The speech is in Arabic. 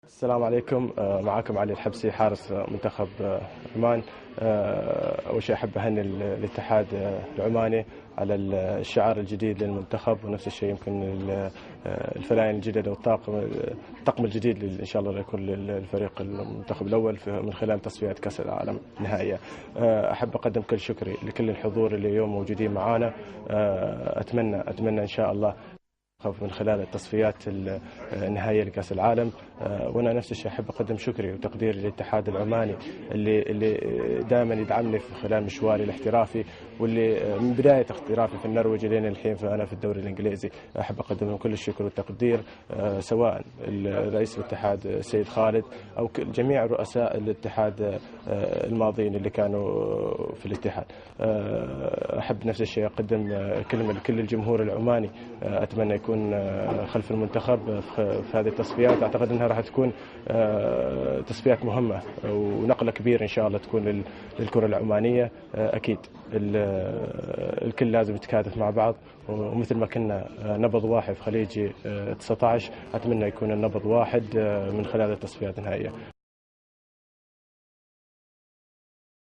السلام عليكم. معكم علي الحبسي حارس منتخب عمان. أول شيء أحب أهني الاتحاد العماني على الشعار الجديد للمنتخب، ونفس الشيء يمكن الفلاين الجدد الطقم الجديد إن شاء الله يكون للفريق المنتخب الأول من خلال تصفيات كأس العالم النهائية. أحب أقدم كل شكري لكل الحضور اللي اليوم موجودين معانا. أتمنى إن شاء الله من خلال التصفيات النهائية لكأس العالم. وأنا نفس الشيء أحب أقدم شكري وتقديري للاتحاد العماني اللي دائما يدعمني في خلال مشواري الاحترافي، واللي من بداية احترافي في النرويج لين الحين فأنا في الدوري الإنجليزي. أحب أقدم لهم كل الشكر والتقدير، سواء رئيس الاتحاد السيد خالد أو جميع رؤساء الاتحاد الماضيين اللي كانوا في الاتحاد. أحب نفس الشيء أقدم كلمة لكل الجمهور العماني. أتمنى يكون خلف المنتخب في هذه التصفيات. أعتقد أنها راح تكون تصفيات مهمة ونقلة كبيرة إن شاء الله تكون للكرة العمانية. أكيد الكل لازم يتكاتف مع بعض، ومثل ما كنا نبض واحد في خليجي 19 أتمنى يكون النبض واحد من خلال التصفيات النهائية.